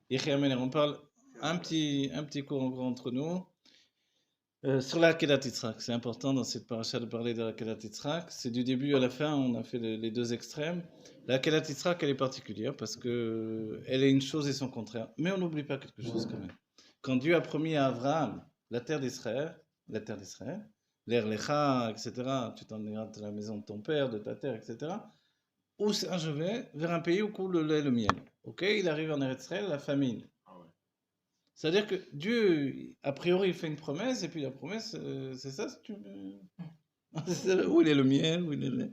Yechia Meler, on parle un petit cours encore entre nous. Sur la Kedat Yitzhak, c'est important dans cette paracha de parler de la Kedat Yitzhak. C'est du début à la fin, on a fait les deux extrêmes. La Kedat Yitzhak, elle est particulière parce que elle est une chose et son contraire. Mais on n'oublie pas quelque chose quand même. Quand Dieu a promis à Abraham la terre d'Israël, l'air Lecha, etc., tu t'en iras de la maison de ton père, de ta terre, etc., où je vais vers un pays où coule le lait et le miel. Ok, il arrive en Eretz Israël, la famine. C'est-à-dire que Dieu, a priori, il fait une promesse, et puis la promesse, c'est ça, si tu veux. Où il est le miel, où il est le...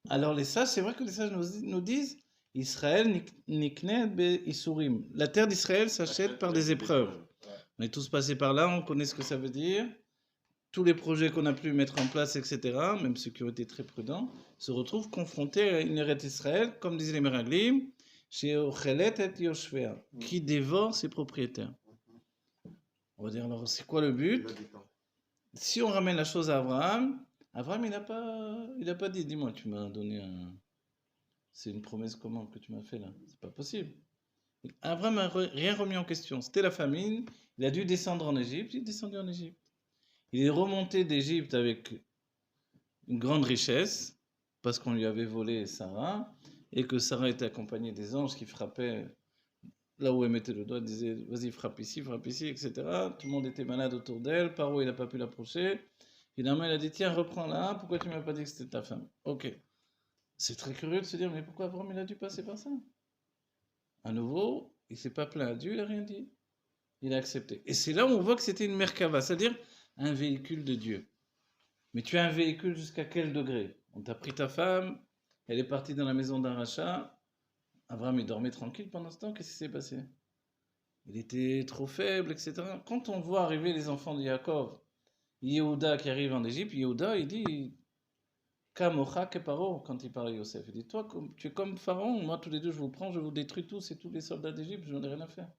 Alors les sages, c'est vrai que les sages nous disent, Israël niknet be isurim. La terre d'Israël s'achète par des épreuves. On est tous passés par là, on connaît ce que ça veut dire. Tous les projets qu'on a pu mettre en place, etc., même ceux qui ont été très prudents, se retrouvent confrontés à une Eretz Israël, comme disaient les Meraglim, chez Ochelet et Yoshvea, qui dévore ses propriétaires. On va dire, alors, c'est quoi le but? Si on ramène la chose à Abraham, Abraham, il n'a pas dit, dis-moi, tu m'as donné un... C'est une promesse comment que tu m'as fait là? C'est pas possible. Abraham n'a rien remis en question. C'était la famine, il a dû descendre en Égypte, il est descendu en Égypte. Il est remonté d'Égypte avec une grande richesse, parce qu'on lui avait volé Sarah, et que Sarah était accompagnée des anges qui frappaient là où elle mettait le doigt, elle disait vas-y, frappe ici, etc. Tout le monde était malade autour d'elle, Paro il n'a pas pu l'approcher. Finalement, il a dit tiens, reprends-la, pourquoi tu m'as pas dit que c'était ta femme? Ok. C'est très curieux de se dire mais pourquoi Abraham il a dû passer par ça? À nouveau, il s'est pas plaint à Dieu, il a rien dit. Il a accepté. Et c'est là où on voit que c'était une merkava, c'est-à-dire un véhicule de Dieu. Mais tu as un véhicule jusqu'à quel degré? On t'a pris ta femme, elle est partie dans la maison d'un rachat. Abraham, il dormait tranquille pendant ce temps, qu'est-ce qui s'est passé? Il était trop faible, etc. Quand on voit arriver les enfants de Yaakov, Yehuda qui arrive en Égypte, Yehuda, il dit Kamocha Paro quand il parle à Yosef. Il dit toi, tu es comme Pharaon, moi tous les deux je vous prends, je vous détruis tous et tous les soldats d'Égypte, je n'en ai rien à faire.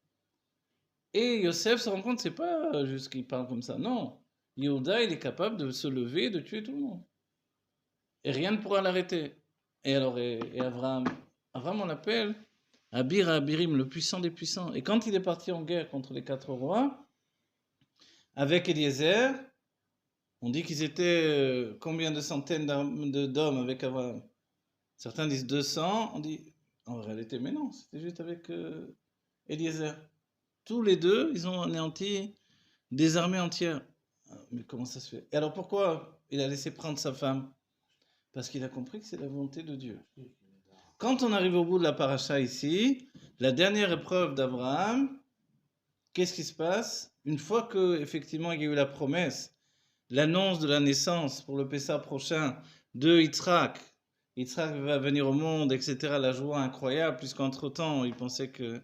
Et Yosef se rend compte, c'est pas juste qu'il parle comme ça, non. Yehuda, il est capable de se lever, de tuer tout le monde. Et rien ne pourra l'arrêter. Et alors, et Abraham, on l'appelle Abir Abirim, le puissant des puissants. Et quand il est parti en guerre contre les 4 rois, avec Eliezer, on dit qu'ils étaient combien de centaines d'hommes avec Abraham? Certains disent 200, on dit en réalité, mais non, c'était juste avec Eliezer. Tous les deux, ils ont anéanti des armées entières. Ah, mais comment ça se fait? Et alors pourquoi il a laissé prendre sa femme? Parce qu'il a compris que c'est la volonté de Dieu. Quand on arrive au bout de la paracha ici, la dernière épreuve d'Abraham, qu'est-ce qui se passe? Une fois que effectivement il y a eu la promesse, l'annonce de la naissance pour le Pessah prochain de Yitzhak, Yitzhak va venir au monde, etc. La joie incroyable, puisqu'entre-temps, il pensait qu'il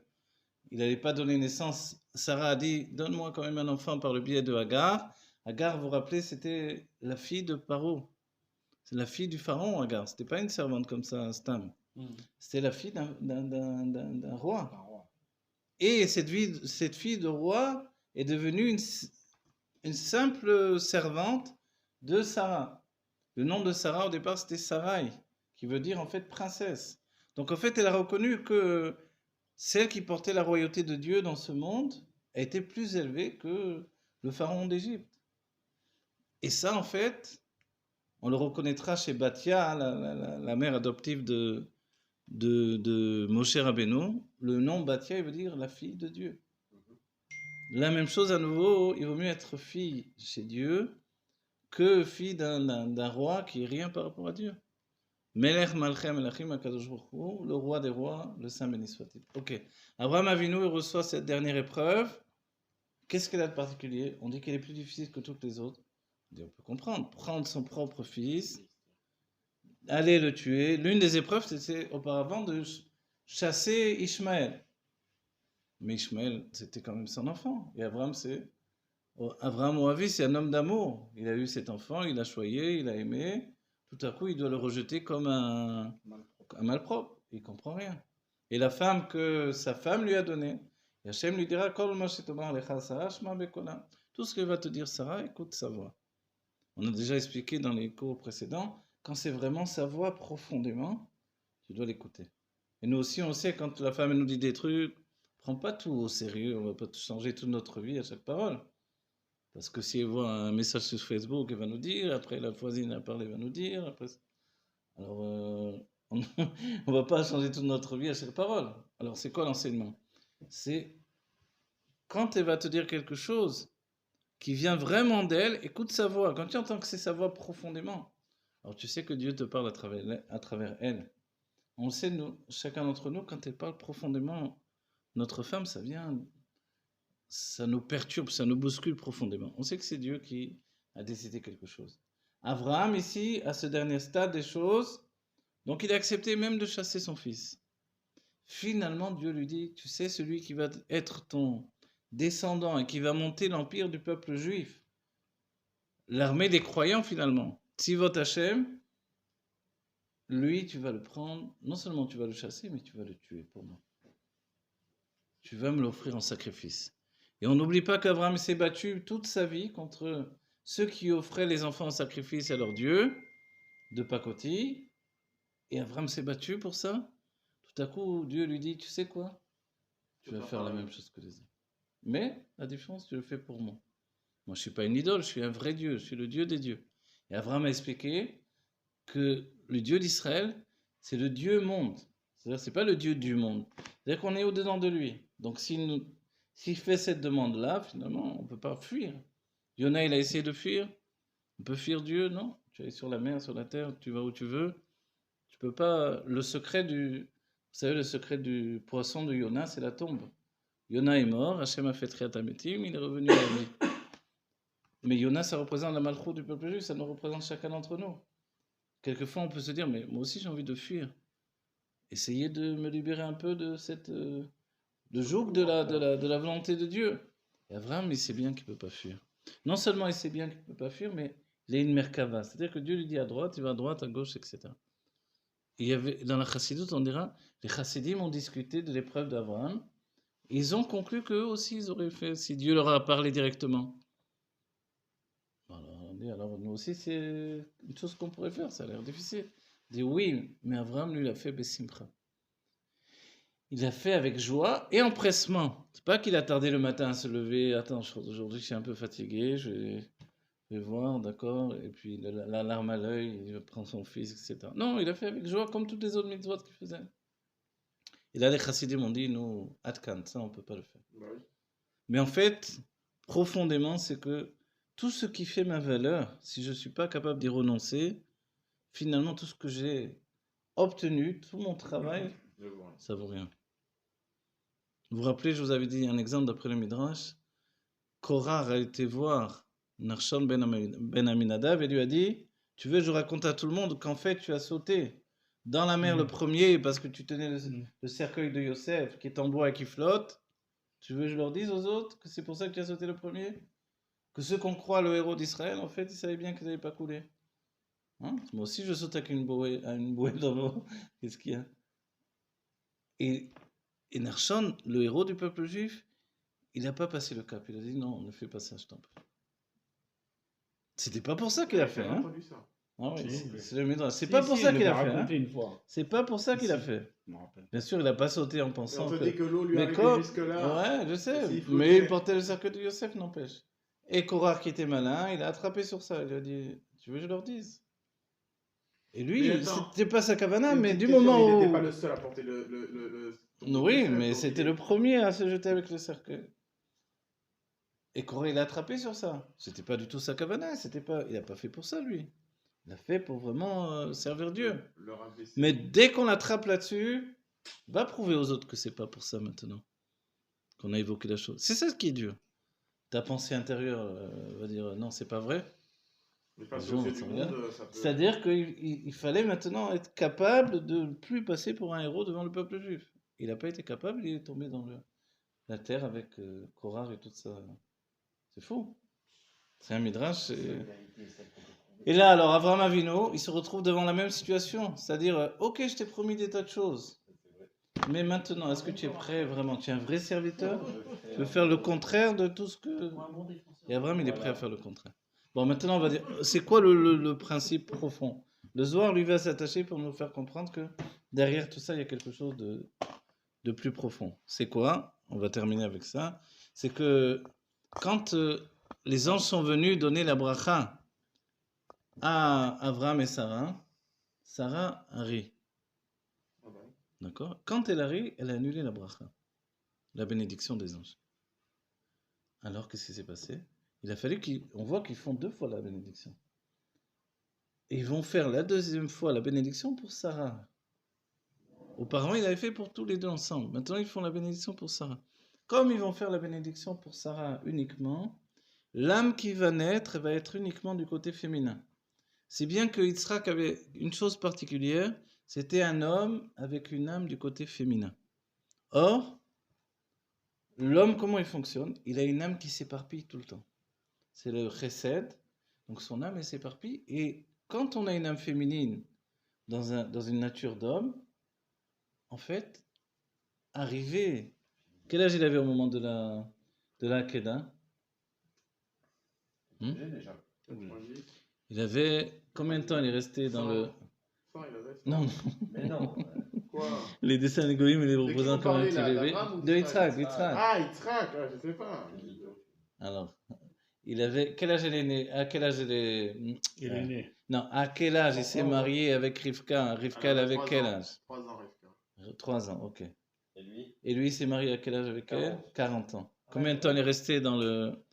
n'allait pas donner naissance. Sarah a dit, donne-moi quand même un enfant par le biais de Hagar. Hagar, vous vous rappelez, c'était la fille de Paro. C'est la fille du pharaon, Hagar. C'était pas une servante comme ça, Stam. C'était la fille d'un roi. Et cette fille de roi est devenue une simple servante de Sarah. Le nom de Sarah au départ c'était Sarai, qui veut dire en fait princesse. Donc en fait elle a reconnu que celle qui portait la royauté de Dieu dans ce monde était plus élevée que le pharaon d'Égypte. Et ça en fait, on le reconnaîtra chez Bathia, la mère adoptive de Moshe Rabbeinu. Le nom Bathia, il veut dire la fille de Dieu. La même chose à nouveau, il vaut mieux être fille chez Dieu que fille d'un roi qui est rien par rapport à Dieu. Melech Malchem Melachim Akadosh Baruch Hu, le roi des rois, le Saint béni soit-il. Ok. Abraham Avinu, il reçoit cette dernière épreuve. Qu'est-ce qu'elle a de particulier? On dit qu'elle est plus difficile que toutes les autres. On peut comprendre. Prendre son propre fils, aller le tuer. L'une des épreuves, c'était auparavant de chasser Ishmaël. Mais Ishmaël, c'était quand même son enfant. Et Abraham, Abraham Moavi, c'est un homme d'amour. Il a eu cet enfant, il l'a choyé, il a aimé. Tout à coup, il doit le rejeter comme un malpropre. Il comprend rien. Et la femme que sa femme lui a donnée, Hachem lui dira tout ce que va te dire Sarah, écoute sa voix. On a déjà expliqué dans les cours précédents, quand c'est vraiment sa voix profondément, tu dois l'écouter. Et nous aussi, on sait quand la femme nous dit des trucs, Prends pas tout au sérieux, on va pas changer toute notre vie à chaque parole. Parce que si elle voit un message sur Facebook, elle va nous dire, après la voisine a parlé, elle va nous dire, après... Alors, on ne va pas changer toute notre vie à chaque parole. Alors, c'est quoi l'enseignement? C'est quand elle va te dire quelque chose qui vient vraiment d'elle, écoute sa voix. Quand tu entends que c'est sa voix profondément, alors tu sais que Dieu te parle à travers elle. On le sait, nous, chacun d'entre nous, quand elle parle profondément, notre femme, ça nous perturbe, ça nous bouscule profondément. On sait que c'est Dieu qui a décidé quelque chose. Abraham, ici, à ce dernier stade des choses, donc il a accepté même de chasser son fils. Finalement, Dieu lui dit, tu sais, celui qui va être ton descendant et qui va monter l'empire du peuple juif, l'armée des croyants finalement, Tzivot Hashem, lui, tu vas le prendre, non seulement tu vas le chasser, mais tu vas le tuer pour moi. Tu vas me l'offrir en sacrifice. Et on n'oublie pas qu'Abraham s'est battu toute sa vie contre ceux qui offraient les enfants en sacrifice à leur Dieu, de pacotille. Et Abraham s'est battu pour ça. Tout à coup, Dieu lui dit, tu sais quoi? Tu vas faire la même chose que les autres. Mais la différence, tu le fais pour moi. Moi, je ne suis pas une idole, je suis un vrai Dieu, je suis le Dieu des dieux. Et Abraham a expliqué que le Dieu d'Israël, c'est le Dieu monde. C'est-à-dire, c'est pas le Dieu du monde. C'est-à-dire qu'on est au-dedans de lui. Donc, s'il fait cette demande-là, finalement, on ne peut pas fuir. Yona, il a essayé de fuir. On peut fuir Dieu, non? Tu es sur la mer, sur la terre, tu vas où tu veux. Tu peux pas. Le secret du. Vous savez, le secret du poisson de Yona, c'est la tombe. Yona est mort, Hachem a fait Triat Ametim, il est revenu à la vie. Mais Yona, ça représente la malchoute du peuple juif, ça nous représente chacun d'entre nous. Quelquefois, on peut se dire, mais moi aussi j'ai envie de fuir. Essayez de me libérer un peu de cette de joug de la volonté de Dieu. Et Abraham, il sait bien qu'il ne peut pas fuir. Non seulement il sait bien qu'il ne peut pas fuir, mais il a une merkava. C'est-à-dire que Dieu lui dit à droite, il va à droite, à gauche, etc. Et il y avait, dans la chassidoute, on dira, les chassidim ont discuté de l'épreuve d'Abraham. Ils ont conclu qu'eux aussi, ils auraient fait, si Dieu leur a parlé directement. Alors nous aussi, c'est une chose qu'on pourrait faire, ça a l'air difficile. On dit oui, mais Abraham, lui, l'a fait Bessimcha. Il l'a fait avec joie et empressement. C'est pas qu'il a tardé le matin à se lever. Attends, aujourd'hui, je suis un peu fatigué, je vais voir, d'accord. Et puis, la larme à l'œil, il va prendre son fils, etc. Non, il a fait avec joie, comme toutes les autres mitzvot qu'il faisait. Et là, les chassidim ont dit, nous, Atkan, ça, on ne peut pas le faire. Bah oui. Mais en fait, profondément, c'est que tout ce qui fait ma valeur, si je ne suis pas capable d'y renoncer, finalement, tout ce que j'ai obtenu, tout mon travail, ça vaut rien. Vous vous rappelez, je vous avais dit un exemple d'après le Midrash. Korah a été voir Nachshon ben Aminadav et lui a dit, tu veux, je raconte à tout le monde qu'en fait, tu as sauté dans la mer le premier parce que tu tenais le cercueil de Yosef qui est en bois et qui flotte. Tu veux que je leur dise aux autres que c'est pour ça que tu as sauté le premier? Que ceux qu'on croit le héros d'Israël, en fait, ils savaient bien qu'ils n'avaient pas coulé. Hein? Moi aussi, je saute avec une bouée dans l'eau. Qu'est-ce qu'il y a? Et Nachshon, le héros du peuple juif, il n'a pas passé le cap. Il a dit non, ne fais pas ça, je t'en prie. C'était pas pour ça qu'il a fait. Hein? Ah oui, c'est le Midrash. C'est pas pour ça qu'il a fait. Hein? C'est pas pour ça qu'il a fait. Bien sûr, il n'a pas sauté en pensant. On te dit que l'eau lui arrivait jusque-là. Ouais, je sais. Mais il portait le cercueil de Yosef, n'empêche. Et Korah, qui était malin, il a attrapé sur ça. Il lui a dit, tu veux que je leur dise? Et lui, c'était pas sa kavana, mais du moment où... Il n'était pas le seul à porter le oui, mais c'était le premier à se jeter avec le cercueil. Et Korah, il a attrapé sur ça. C'était pas du tout sa kavana, il n'a pas fait pour ça, lui. Il a fait pour vraiment servir Dieu. Mais dès qu'on l'attrape là-dessus, va prouver aux autres que c'est pas pour ça maintenant qu'on a évoqué la chose. C'est ça qui est dur. Ta pensée intérieure va dire non, c'est pas vrai. C'est-à-dire qu'il fallait maintenant être capable de ne plus passer pour un héros devant le peuple juif. Il n'a pas été capable, il est tombé dans la terre avec Korah et tout ça. C'est fou. C'est un midrash. Et là, alors, Avraham Avinu, il se retrouve devant la même situation. C'est-à-dire, ok, je t'ai promis des tas de choses. Mais maintenant, est-ce que tu es prêt vraiment? Tu es un vrai serviteur? Tu veux faire le contraire de tout ce que... Et Abraham, il est prêt à faire le contraire. Bon, maintenant, on va dire, c'est quoi le principe profond? Le Zohar, lui, va s'attacher pour nous faire comprendre que derrière tout ça, il y a quelque chose de plus profond. C'est quoi? on va terminer avec ça, c'est que quand les anges sont venus donner la bracha à Abraham et Sarah, Sarah a ri. D'accord? Quand elle a ri, elle a annulé la bracha, la bénédiction des anges. Alors, qu'est-ce qui s'est passé? Il a fallu qu'on voit qu'ils font 2 fois la bénédiction. Et ils vont faire la 2e fois la bénédiction pour Sarah. Auparavant, il avait fait pour tous les 2 ensemble. Maintenant, ils font la bénédiction pour Sarah. Comme ils vont faire la bénédiction pour Sarah uniquement, l'âme qui va naître va être uniquement du côté féminin. C'est bien que Yitzhak avait une chose particulière, c'était un homme avec une âme du côté féminin. Or, l'homme, comment il fonctionne? Il a une âme qui s'éparpille tout le temps. C'est le chesed, donc son âme elle s'éparpille. Et quand on a une âme féminine dans une nature d'homme, en fait, arrivé... Quel âge il avait au moment de la Kedah? Déjà. Il avait... Combien de temps il est resté dans le... Non, non. Mais non. Quoi? Les dessins de Goïm, ils les représentent comme un petit bébé. De Yitzhak. Ah, Yitzhak, je sais pas. Alors, il avait... Quel âge il est né? À quel âge il est... Il est né. Non, à quel âge il s'est marié avec Rivka? Rivka, elle avait quel âge? 3 ans, Rivka. 3 ans, ok. Et lui? Et lui, il s'est marié à quel âge avec elle? 40 ans. Combien de temps il est resté dans le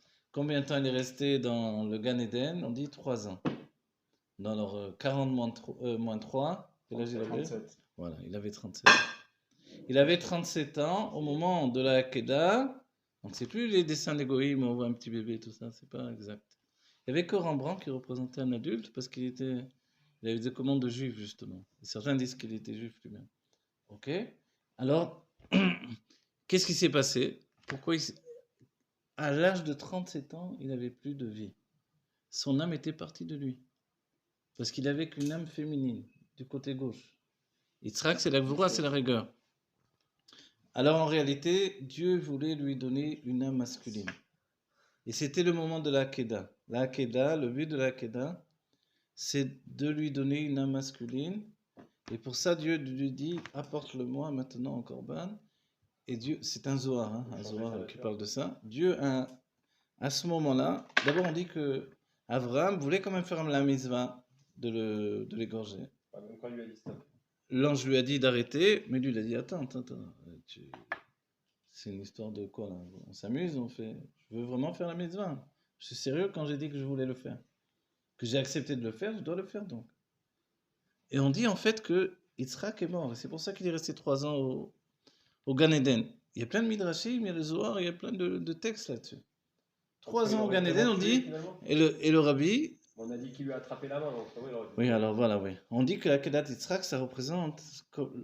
Gan Eden? On dit 3 ans. Dans leur 40 moins 3, quel âge il avait? 37. Voilà, il avait 37 ans. Il avait 37 ans au moment de la Hakeda. Donc c'est plus les dessins d'égoïsme, on voit un petit bébé, tout ça, c'est pas exact. Il y avait que Rembrandt qui représentait un adulte parce il avait des commandes de juif, justement. Et certains disent qu'il était juif lui-même. Ok? Alors, qu'est-ce qui s'est passé? Pourquoi à l'âge de 37 ans, il n'avait plus de vie. Son âme était partie de lui. Parce qu'il avait qu'une âme féminine, du côté gauche. Yitzhak, c'est la gvoura, c'est la rigueur. Alors en réalité, Dieu voulait lui donner une âme masculine. Et c'était le moment de la Hakeda. La Hakeda, le but de la Hakeda, c'est de lui donner une âme masculine. Et pour ça, Dieu lui dit, apporte-le-moi maintenant en Corban. Et Dieu, c'est un Zohar, un Zohar qui parle de ça. Dieu, à ce moment-là, d'abord on dit que Abraham voulait quand même faire la mitzvah de l'égorger. Même quand il lui a dit stop. L'ange lui a dit d'arrêter, mais lui il a dit attends, c'est une histoire de quoi là? On s'amuse, je veux vraiment faire la mitzvah. Je suis sérieux quand j'ai dit que je voulais le faire. Que j'ai accepté de le faire, je dois le faire donc. Et on dit en fait que Yitzhak est mort, et c'est pour ça qu'il est resté 3 ans au Gan Eden. Il y a plein de midrashim, il y a le Zohar, il y a plein de textes là-dessus. 3 ans au Gan Eden, on dit, et le rabbi... On a dit qu'il lui a attrapé la main, donc oui, alors voilà, oui. On dit que la Kedat Yitzhak, ça représente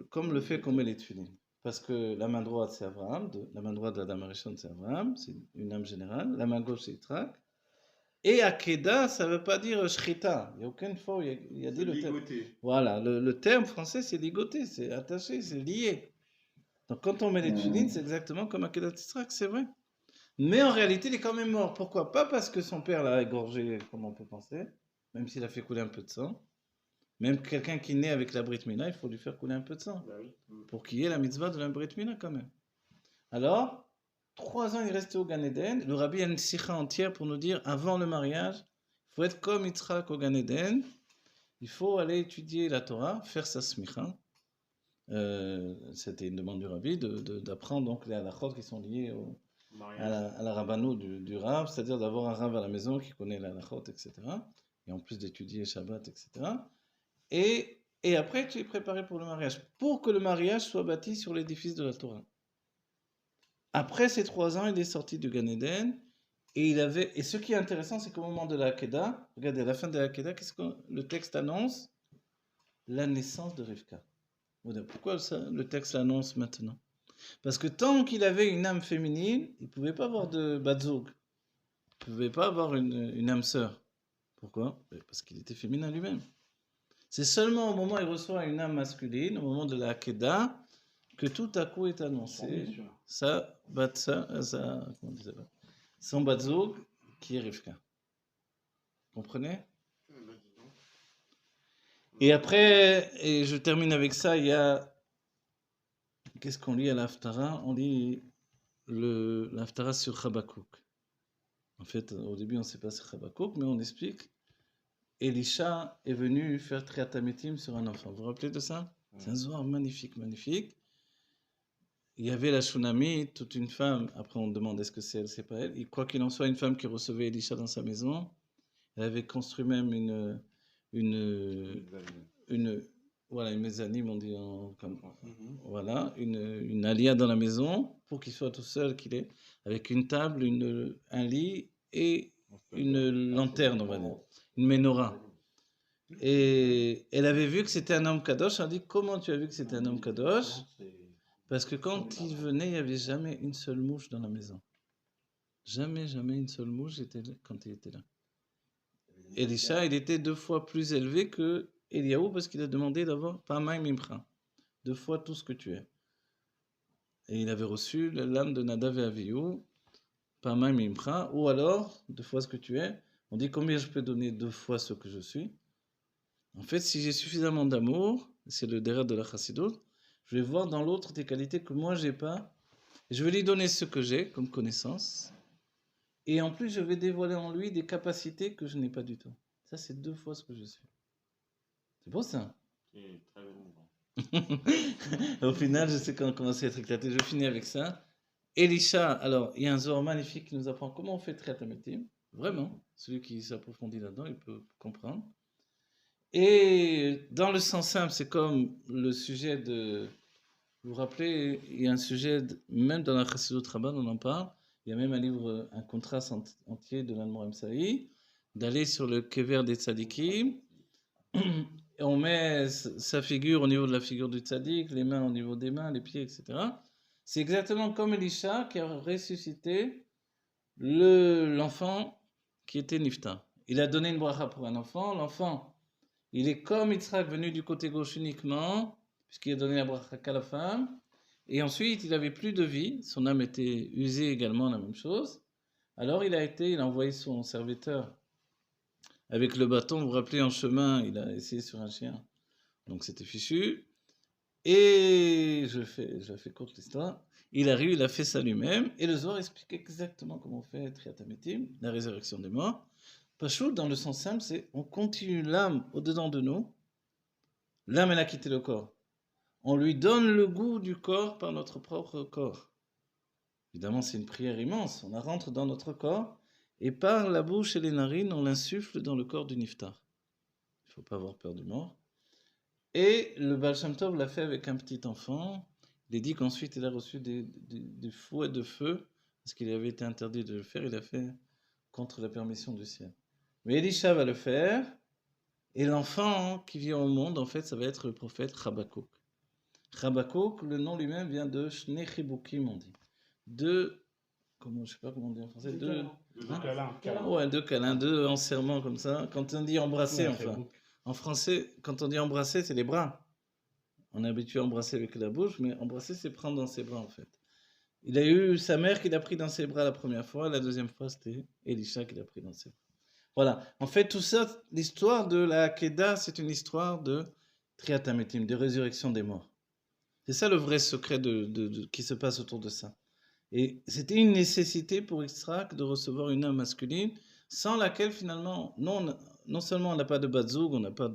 comme le fait qu'on met les tefilin. Parce que la main droite, c'est Abraham, la main droite de la dame Arishon, c'est Abraham, c'est une âme générale. La main gauche, c'est Yitzhak. Et Akeda, ça ne veut pas dire Shrita. Il n'y a aucune fois où il y a dit le terme. Voilà, le terme français, c'est ligoté, c'est attaché, c'est lié. Donc quand on met les tefilin, c'est exactement comme Akedat Yitzhak, c'est vrai. Mais en réalité, il est quand même mort. Pourquoi? Pas parce que son père l'a égorgé, comme on peut penser, même s'il a fait couler un peu de sang. Même quelqu'un qui naît avec la Brit Mila, il faut lui faire couler un peu de sang. Pour qu'il y ait la mitzvah de la Brit Mila quand même. Alors, 3 ans, il est resté au Gan Eden. Le rabbi a une sikha entière pour nous dire, avant le mariage, il faut être comme Yitzhak au Gan Eden. Il faut aller étudier la Torah, faire sa smicha. C'était une demande du rabbi d'apprendre donc les halachot qui sont liés à la rabbano du Rav, c'est-à-dire d'avoir un Rav à la maison qui connaît la halachot, etc. Et en plus d'étudier Shabbat, etc. Et après, tu es préparé pour le mariage, pour que le mariage soit bâti sur l'édifice de la Torah. Après ces 3 ans, il est sorti du Gan Eden, et ce qui est intéressant, c'est qu'au moment de la Hakeda, regardez, à la fin de la Hakeda, qu'est-ce que le texte annonce? La naissance de Rivka. Pourquoi le texte l'annonce maintenant? Parce que tant qu'il avait une âme féminine, il ne pouvait pas avoir de Batzoug. Il ne pouvait pas avoir une âme sœur. Pourquoi? Parce qu'il était féminin lui-même. C'est seulement au moment où il reçoit une âme masculine, au moment de la Hakeda, que tout à coup est annoncé son Batzoug qui est Rivka. Comprenez? Et après, et je termine avec ça, il y a... Qu'est-ce qu'on lit à l'Haftara? On lit l'Haftara sur Habakkuk. En fait, au début, on ne sait pas c'est Habakkuk, mais on explique. Elisha est venu faire Triatametim sur un enfant. Vous vous rappelez de ça? C'est un zohar magnifique, magnifique. Il y avait la Shunamite, toute une femme. Après, on demande est-ce que c'est elle, c'est pas elle. Et quoi qu'il en soit, une femme qui recevait Elisha dans sa maison. Elle avait construit même voilà, une mezzanine, on dit voilà, une alia dans la maison pour qu'il soit tout seul, qu'il est, avec une table, un lit et une lanterne, on va dire, une menorah. Et elle avait vu que c'était un homme kadosh. Elle a dit, comment tu as vu que c'était un homme kadosh? Parce que quand il venait, il n'y avait jamais une seule mouche dans la maison. Jamais une seule mouche quand il était là. Elisha, il était 2 fois plus élevé que Eliaou parce qu'il a demandé d'avoir Pamaim Imcha, 2 fois tout ce que tu es. Et il avait reçu l'âme de Nadav et Avihu, Pamaim Imcha, ou alors 2 fois ce que tu es. On dit combien je peux donner 2 fois ce que je suis. En fait, si j'ai suffisamment d'amour, c'est le derrière de la Chassidut, je vais voir dans l'autre des qualités que moi j'ai pas, et je vais lui donner ce que j'ai comme connaissance. Et en plus, je vais dévoiler en lui des capacités que je n'ai pas du tout. Ça, c'est 2 fois ce que je suis. C'est beau ça. C'est très émouvant. Au final, je sais qu'on commence à être éclaté. Je finis avec ça. Elisha, alors, il y a un zohar magnifique qui nous apprend comment on fait Triatametim. Vraiment, celui qui s'approfondit là-dedans, il peut comprendre. Et dans le sens simple, c'est comme le sujet de... Vous vous rappelez, il y a un sujet, même dans la Chassidut Rabban, on en parle. Il y a même un livre, un contraste entier de l'Admor Saï, d'aller sur le kever des tzadikim, et on met sa figure au niveau de la figure du tzadik, les mains au niveau des mains, les pieds, etc. C'est exactement comme Elisha qui a ressuscité l'enfant qui était Nifta. Il a donné une bracha pour un enfant. L'enfant, il est comme Yitzhak venu du côté gauche uniquement, puisqu'il a donné la bracha qu'à la femme. Et ensuite, il n'avait plus de vie, son âme était usée également, la même chose. Alors il a envoyé son serviteur avec le bâton, vous vous rappelez, en chemin, il a essayé sur un chien, donc c'était fichu. Et je fais courte l'histoire, il arrive, il a fait ça lui-même, et le Zohar explique exactement comment on fait Triatametim, la résurrection des morts. Pachout, dans le sens simple, c'est on continue l'âme au-dedans de nous, l'âme elle a quitté le corps. On lui donne le goût du corps par notre propre corps. Évidemment, c'est une prière immense. On la rentre dans notre corps et par la bouche et les narines, on l'insuffle dans le corps du niftar. Il ne faut pas avoir peur du mort. Et le Baal Shem Tov l'a fait avec un petit enfant. Il est dit qu'ensuite, il a reçu des fouets de feu parce qu'il avait été interdit de le faire. Il a fait contre la permission du ciel. Mais Elisha va le faire. Et l'enfant qui vient au monde, en fait, ça va être le prophète Habakkuk. Habakkuk, le nom lui-même vient de Shnei Chibukim, on dit. Je ne sais pas comment on dit en français. Deux câlins. Ouais, 2 câlins, 2 enserrements comme ça. Quand on dit embrasser, enfin. En français, quand on dit embrasser, c'est les bras. On est habitué à embrasser avec la bouche, mais embrasser, c'est prendre dans ses bras, en fait. Il a eu sa mère qui l'a pris dans ses bras la première fois, la deuxième fois, c'était Elisha qui l'a pris dans ses bras. Voilà. En fait, tout ça, l'histoire de la Kedah, c'est une histoire de Triatametim, de résurrection des morts. C'est ça le vrai secret qui se passe autour de ça. Et c'était une nécessité pour Yitzhak de recevoir une âme masculine, sans laquelle finalement, non seulement on n'a pas de batzoug, on n'a pas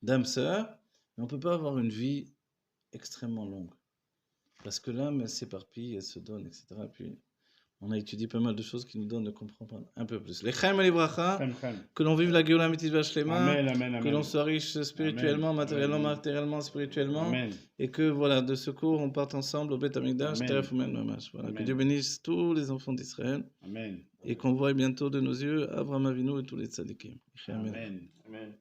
d'âme sœur, mais on ne peut pas avoir une vie extrêmement longue. Parce que l'âme, elle s'éparpille, elle se donne, etc. Et puis, on a étudié pas mal de choses qui nous donnent de comprendre un peu plus. Les Chaim et les Bracha, que l'on vive la Géoula Mitzvah Shlema, que l'on soit riche spirituellement, matériellement, matériellement, spirituellement, et que voilà, de ce cours, on parte ensemble au Beth Amikdash, Teref Umen Mamash. Voilà, que Dieu bénisse tous les enfants d'Israël, et qu'on voie bientôt de nos yeux Avraham Avinu et tous les tzadikim. Amen. Amen.